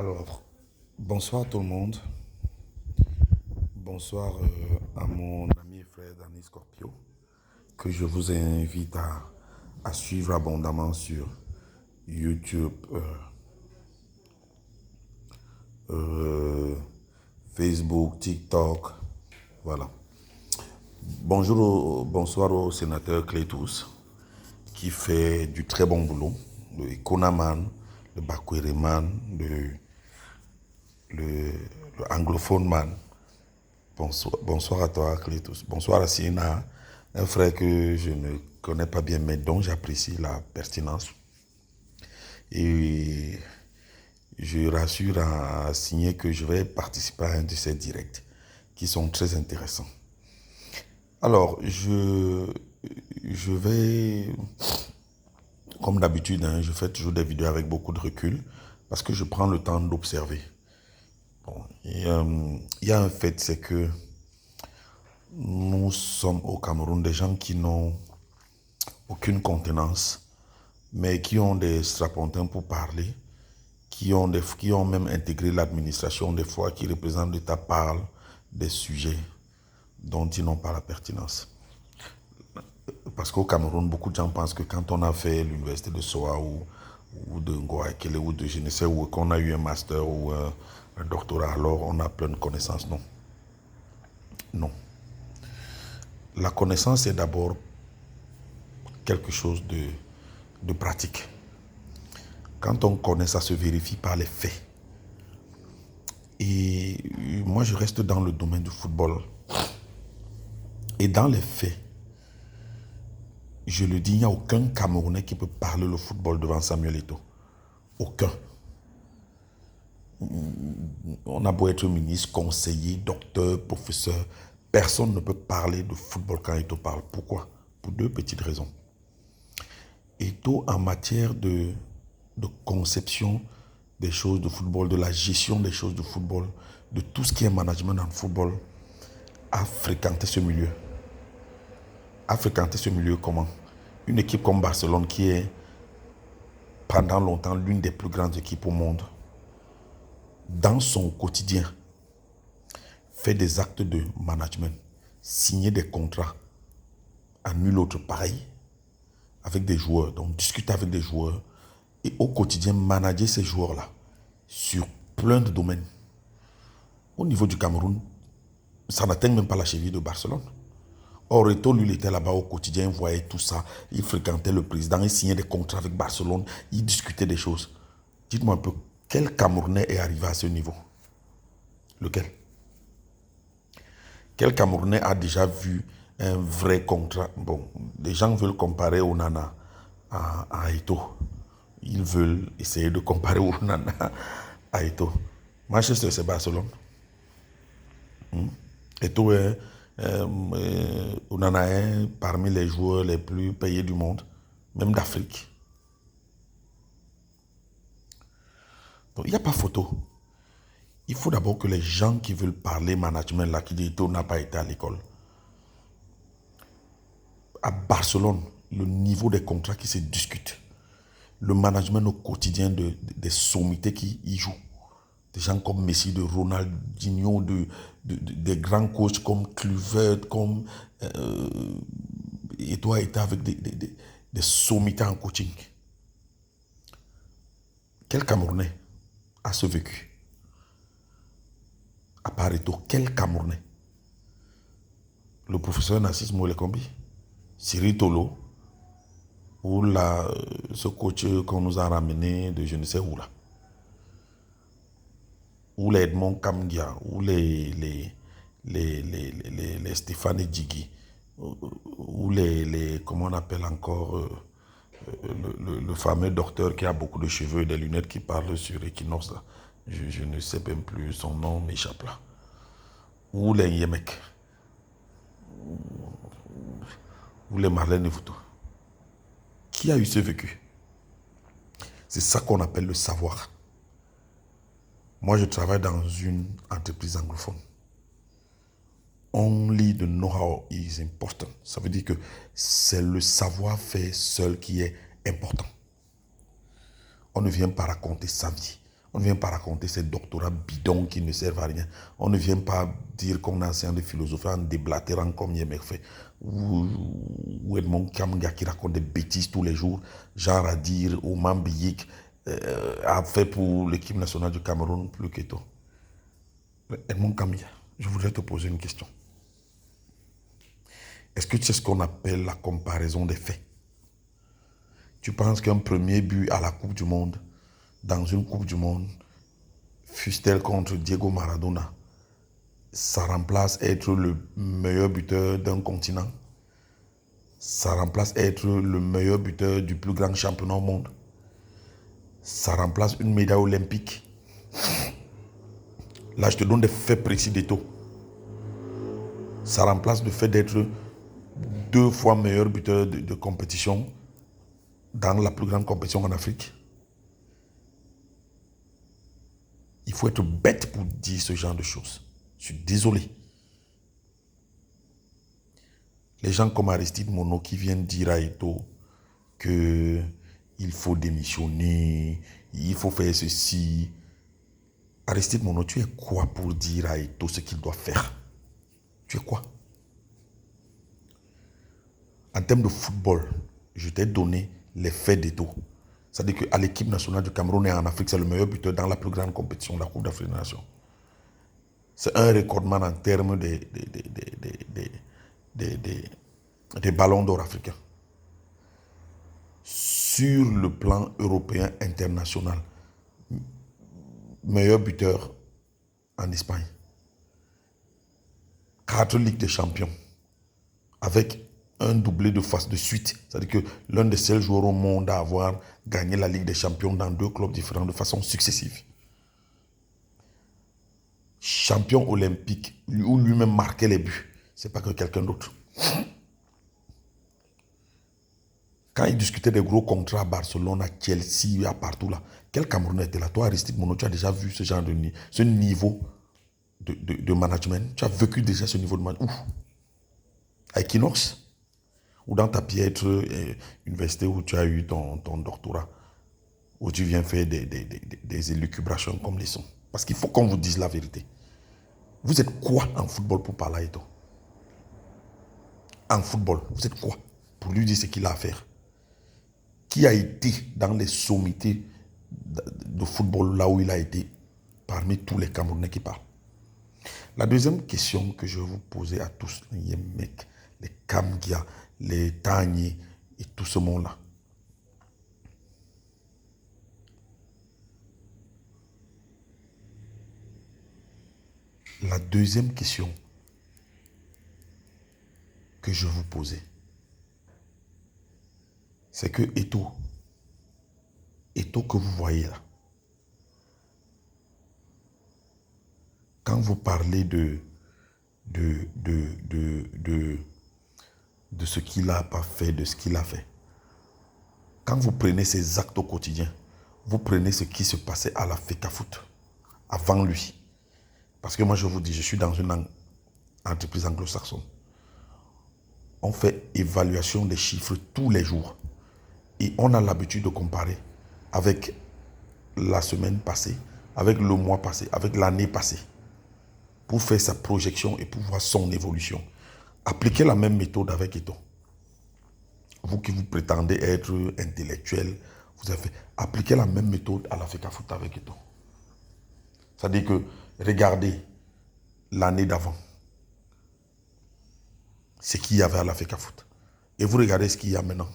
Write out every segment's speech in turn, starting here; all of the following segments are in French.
Alors, bonsoir tout le monde. Bonsoir à mon ami et frère Danny Scorpio, que je vous invite à suivre abondamment sur YouTube, Facebook, TikTok. Voilà. Bonsoir au sénateur Clétus, qui fait du très bon boulot, le Konaman, le Bakweriman, le anglophone man. Bonsoir à toi, Clétus. Bonsoir à Sina, un frère que je ne connais pas bien, mais dont j'apprécie la pertinence. Et je rassure à signer que je vais participer à un de ces directs qui sont très intéressants. Alors, je vais, comme d'habitude, je fais toujours des vidéos avec beaucoup de recul parce que je prends le temps d'observer. Bon, il y a un fait, c'est que nous sommes au Cameroun des gens qui n'ont aucune contenance, mais qui ont des strapontins pour parler, qui ont même intégré l'administration des fois, qui représentent l'État, parlent des sujets dont ils n'ont pas la pertinence. Parce qu'au Cameroun, beaucoup de gens pensent que quand on a fait l'université de Soa ou de Ngoakele ou de je ne sais où, qu'on a eu un master ou un doctorat, alors on a plein de connaissances. Non. Non. La connaissance est d'abord quelque chose de pratique. Quand on connaît, ça se vérifie par les faits. Et moi, je reste dans le domaine du football. Et dans les faits, je le dis, il n'y a aucun Camerounais qui peut parler le football devant Samuel Eto'o. Aucun. On a beau être ministre, conseiller, docteur, professeur, personne ne peut parler de football quand Eto'o parle. Pourquoi? Pour deux petites raisons. Eto'o, en matière de conception des choses de football, de la gestion des choses de football, de tout ce qui est management dans le football, a fréquenté ce milieu. A fréquenté ce milieu comment? Une équipe comme Barcelone, qui est pendant longtemps l'une des plus grandes équipes au monde, dans son quotidien, fait des actes de management, signer des contrats à nul autre pareil, avec des joueurs, donc discuter avec des joueurs, et au quotidien manager ces joueurs-là sur plein de domaines. Au niveau du Cameroun, ça n'atteint même pas la cheville de Barcelone. Or, Eto'o, lui, il était là-bas au quotidien, il voyait tout ça, il fréquentait le président, il signait des contrats avec Barcelone, il discutait des choses. Dites-moi un peu, quel Camerounais est arrivé à ce niveau? Lequel? Quel Camerounais a déjà vu un vrai contrat? Bon, les gens veulent comparer Onana à Eto'o. Ils veulent essayer de comparer Onana à Eto'o. Manchester, c'est Barcelone. Eto'o est Onana est parmi les joueurs les plus payés du monde, même d'Afrique. Donc, il n'y a pas photo. Il faut d'abord que les gens qui veulent parler management, là, qui disent Eto'o n'a pas été à l'école. À Barcelone, le niveau des contrats qui se discutent, le management au quotidien des sommités qui y jouent, des gens comme Messi, de Ronaldinho, des grands coachs comme Kluivert, comme Eto'o a été avec des sommités en coaching. Quel Camerounais a ce vécu? À part Eto'o, quel Camerounais? Le professeur Narcisse Moulekombi, Cyril Tolo, ou ce coach qu'on nous a ramené de je ne sais où là, ou les Edmond Kamgia, ou les Stéphane Djigui, ou comment on appelle encore le fameux docteur qui a beaucoup de cheveux et des lunettes qui parle sur Equinox là. Je ne sais même plus, son nom m'échappe là. Ou les Yemek, ou les Marlène Nefouto. Qui a eu ce vécu? C'est ça qu'on appelle le savoir. Moi, je travaille dans une entreprise anglophone. Only the know-how is important. Ça veut dire que c'est le savoir-faire seul qui est important. On ne vient pas raconter sa vie. On ne vient pas raconter ces doctorats bidons qui ne servent à rien. On ne vient pas dire qu'on a un séance de philosophie en déblatérant comme Yemek fait. Ou Edmond Kamga qui raconte des bêtises tous les jours, genre à dire au Mambiyik a fait pour l'équipe nationale du Cameroun plus que toi. Edmond Kamga, je voudrais te poser une question. Est-ce que tu sais ce qu'on appelle la comparaison des faits? Tu penses qu'un premier but à la Coupe du Monde, dans une Coupe du Monde, fût-elle contre Diego Maradona, ça remplace être le meilleur buteur d'un continent? Ça remplace être le meilleur buteur du plus grand championnat au monde? Ça remplace une médaille olympique? Là, je te donne des faits précis d'Eto'o. Ça remplace le fait d'être 2 fois meilleur buteur de compétition dans la plus grande compétition en Afrique? Il faut être bête pour dire ce genre de choses. Je suis désolé. Les gens comme Aristide Mono qui viennent dire à Eto'o qu'il faut démissionner, il faut faire ceci. Aristide Mono, tu es quoi pour dire à Eto'o ce qu'il doit faire? Tu es quoi? En termes de football, je t'ai donné les faits d'Eto'o. C'est-à-dire qu'à l'équipe nationale du Cameroun et en Afrique, c'est le meilleur buteur dans la plus grande compétition, la Coupe d'Afrique des Nations. C'est un recordman en termes des ballons d'or africains. Sur le plan européen international, meilleur buteur en Espagne. 4 Ligues des Champions avec un doublé de face de suite. C'est-à-dire que l'un des seuls joueurs au monde à avoir gagné la Ligue des Champions dans 2 clubs différents de façon successive. Champion olympique, où lui-même marquait les buts. C'est pas que quelqu'un d'autre. Quand il discutait des gros contrats à Barcelone, à Chelsea, à partout là, quel Camerounais était là? Toi, Aristide Mono, tu as déjà vu ce genre de ce niveau de management? Tu as vécu déjà ce niveau de management? Où? À Equinox? Ou dans ta piètre université où tu as eu ton doctorat? Où tu viens faire des élucubrations comme les sons? Parce qu'il faut qu'on vous dise la vérité. Vous êtes quoi en football pour parler à Eto'o? En football, vous êtes quoi pour lui dire ce qu'il a à faire? Qui a été dans les sommités de football là où il a été parmi tous les Camerounais qui parlent? La deuxième question que je vais vous poser à tous, les Yemek, les Kamgia, les Tagni et tout ce monde-là. La deuxième question que je vais vous poser, c'est que Eto'o que vous voyez là, quand vous parlez de ce qu'il n'a pas fait, de ce qu'il a fait, quand vous prenez ses actes au quotidien, vous prenez ce qui se passait à la FECAFOOT avant lui. Parce que moi, je vous dis, je suis dans une entreprise anglo-saxonne. On fait évaluation des chiffres tous les jours. Et on a l'habitude de comparer avec la semaine passée, avec le mois passé, avec l'année passée, pour faire sa projection et pour voir son évolution. Appliquez la même méthode avec Eto'o. Vous qui vous prétendez être intellectuel, vous avez fait. Appliquez la même méthode à la FECAFOOT avec Eto'o. C'est-à-dire que regardez l'année d'avant, ce qu'il y avait à la FECAFOOT. Et vous regardez ce qu'il y a maintenant.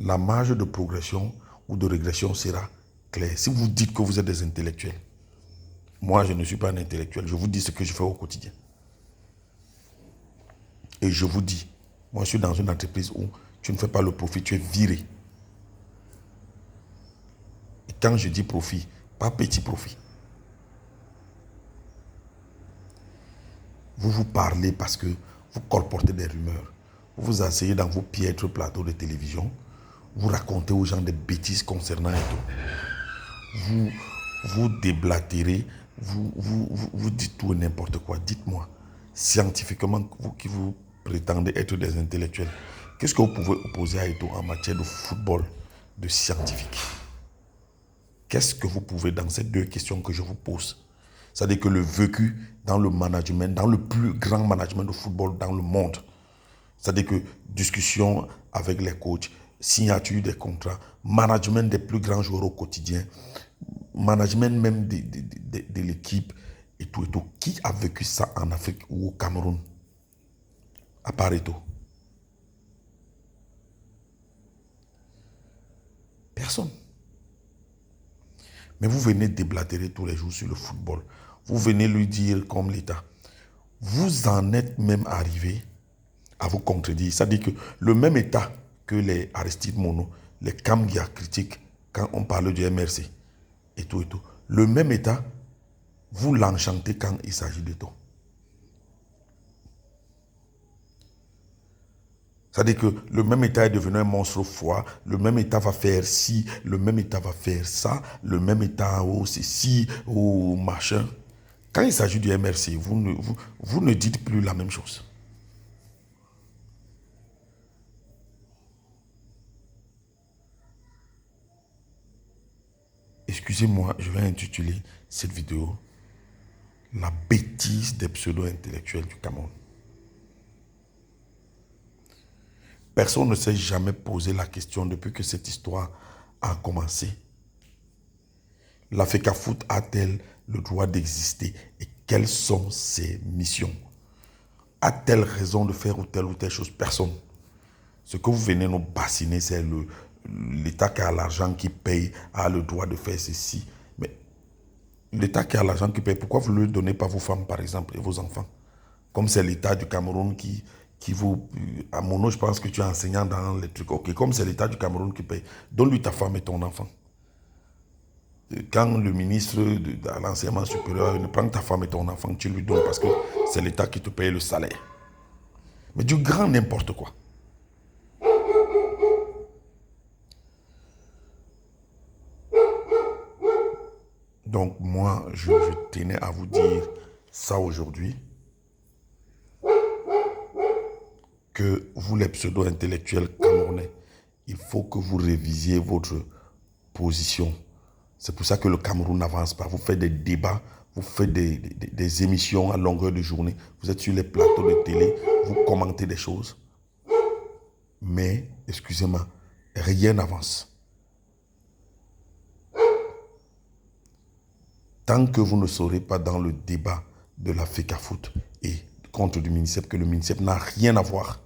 La marge de progression ou de régression sera claire. Si vous dites que vous êtes des intellectuels, moi je ne suis pas un intellectuel, je vous dis ce que je fais au quotidien. Et je vous dis, moi je suis dans une entreprise où tu ne fais pas le profit, tu es viré. Et quand je dis profit, pas petit profit. Vous vous parlez parce que vous colportez des rumeurs. Vous vous asseyez dans vos piètres plateaux de télévision. Vous racontez aux gens des bêtises concernant Eto'o. Vous déblatérez. Vous dites tout et n'importe quoi. Dites-moi, scientifiquement, vous qui vous prétendez être des intellectuels, qu'est-ce que vous pouvez opposer à Eto'o en matière de football, de scientifique? Qu'est-ce que vous pouvez dans ces deux questions que je vous pose? C'est-à-dire que le vécu dans le management, dans le plus grand management de football dans le monde. C'est-à-dire que discussion avec les coachs, signature des contrats, management des plus grands joueurs au quotidien, management même de l'équipe et tout et tout. Qui a vécu ça en Afrique ou au Cameroun? À part Eto'o. Personne. Mais vous venez déblatérer tous les jours sur le football. Vous venez lui dire comme l'État. Vous en êtes même arrivé à vous contredire. C'est-à-dire que le même État que les Aristide Mono, les Kamgia critiquent quand on parle du MRC et tout et tout. Le même État, vous l'enchantez quand il s'agit de tout. C'est-à-dire que le même État est devenu un monstre froid, le même État va faire ci, le même État va faire ça, le même État, oh, ceci, oh, machin. Quand il s'agit du MRC, vous ne dites plus la même chose. Excusez-moi, je vais intituler cette vidéo « La bêtise des pseudo-intellectuels du Cameroun ». Personne ne s'est jamais posé la question depuis que cette histoire a commencé. La FECAFOOT a-t-elle le droit d'exister et quelles sont ses missions? A-t-elle raison de faire ou telle chose? Personne. Ce que vous venez nous bassiner, c'est l'État qui a l'argent qui paye, a le droit de faire ceci. Mais l'État qui a l'argent qui paye, pourquoi vous ne le donnez pas vos femmes, par exemple, et vos enfants? Comme c'est l'État du Cameroun qui vous... À Mono, je pense que tu es enseignant dans les trucs. Ok, comme c'est l'État du Cameroun qui paye, donne-lui ta femme et ton enfant. Quand le ministre de l'enseignement supérieur ne prend ta femme et ton enfant, tu lui donnes parce que c'est l'État qui te paye le salaire. Mais du grand n'importe quoi. Donc moi, je tenais à vous dire ça aujourd'hui. Que vous, les pseudo-intellectuels camerounais, il faut que vous révisiez votre position. C'est pour ça que le Cameroun n'avance pas. Vous faites des débats, vous faites des émissions à longueur de journée. Vous êtes sur les plateaux de télé, vous commentez des choses. Mais, excusez-moi, rien n'avance. Tant que vous ne serez pas dans le débat de la FECAFOOT et contre du MINICEP, que le MINICEP n'a rien à voir.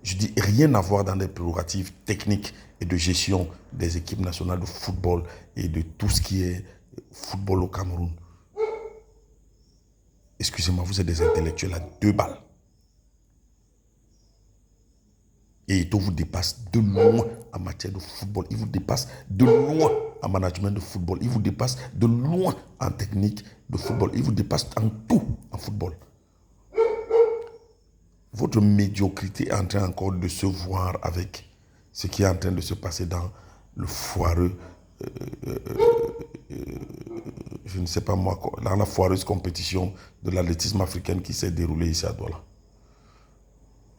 Je dis rien à voir dans les prérogatives techniques et de gestion des équipes nationales de football et de tout ce qui est football au Cameroun. Excusez-moi, vous êtes des intellectuels à 2 balles. Et Eto'o vous dépasse de loin en matière de football. Il vous dépasse de loin en management de football. Il vous dépasse de loin en technique de football. Il vous dépasse en tout en football. Votre médiocrité est en train encore de se voir avec ce qui est en train de se passer dans le foireux, je ne sais pas moi, dans la foireuse compétition de l'athlétisme africain qui s'est déroulée ici à Douala.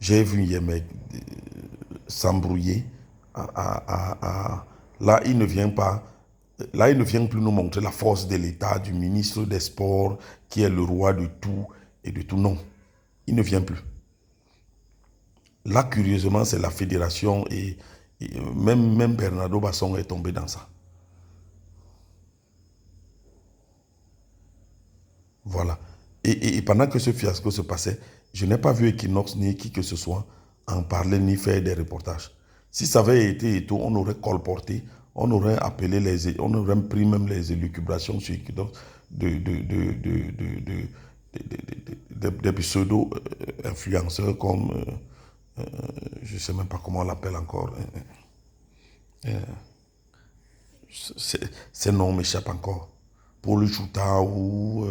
J'ai vu Yemek s'embrouiller. Là, il ne vient pas. Là, il ne vient plus nous montrer la force de l'État, du ministre des Sports, qui est le roi de tout et de tout. Non, il ne vient plus. Là, curieusement, c'est la fédération et même Bernardo Basson est tombé dans ça. Voilà. Et pendant que ce fiasco se passait, je n'ai pas vu Equinox ni qui que ce soit en parler ni faire des reportages. Si ça avait été Eto'o, on aurait colporté, on aurait appelé on aurait pris même les élucubrations sur Equinox des pseudo-influenceurs comme... je ne sais même pas comment on l'appelle encore. Ces noms m'échappent encore. Paul Jouta ou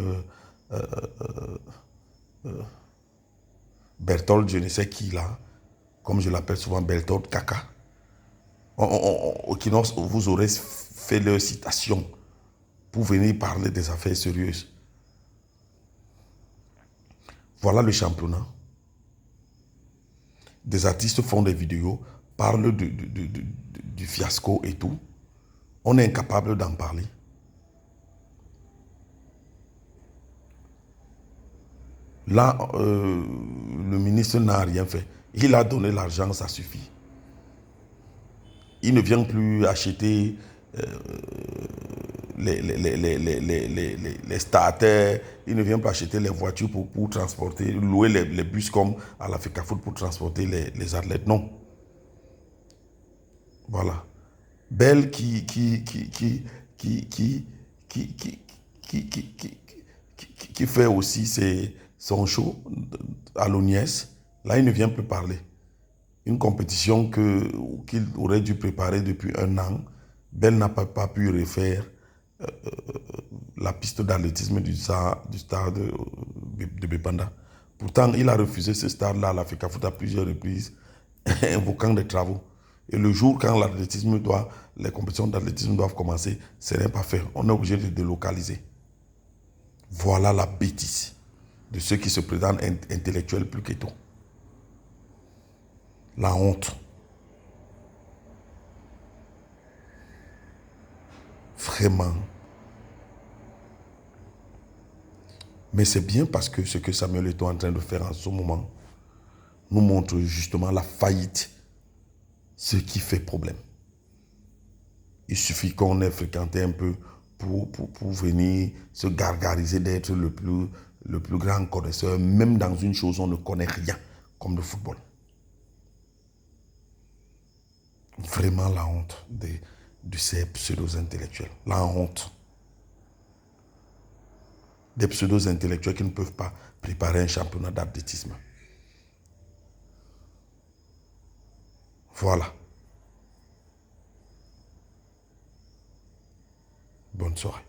Berthold, je ne sais qui là, comme je l'appelle souvent Berthold Kaka. Au Equinox, vous aurez fait leur citation pour venir parler des affaires sérieuses. Voilà le championnat. Des artistes font des vidéos, parlent du fiasco et tout. On est incapable d'en parler. Là, le ministre n'a rien fait. Il a donné l'argent, ça suffit. Il ne vient plus acheter les starters, il ne vient pas acheter les voitures pour transporter, louer les bus comme à la FECAFOOT pour transporter les athlètes. Non. Voilà. Belle qui fait aussi son show à l'ONIES. Là, il ne vient plus parler. Une compétition qu'il aurait dû préparer depuis un an. Belle n'a pas pu refaire la piste d'athlétisme du stade de Bepanda. Pourtant, il a refusé ce stade-là à la FECAFOOT à plusieurs reprises, invoquant des travaux. Et le jour quand les compétitions d'athlétisme doivent commencer, ce n'est pas fait. On est obligé de délocaliser. Voilà la bêtise de ceux qui se prétendent intellectuels plus que tout. La honte. Vraiment. Mais c'est bien parce que ce que Samuel Eto'o est en train de faire en ce moment nous montre justement la faillite, ce qui fait problème. Il suffit qu'on ait fréquenté un peu pour venir se gargariser d'être le plus grand connaisseur. Même dans une chose, on ne connaît rien, comme le football. Vraiment la honte de ces pseudo-intellectuels. La honte. Des pseudo-intellectuels qui ne peuvent pas préparer un championnat d'athlétisme. Voilà. Bonne soirée.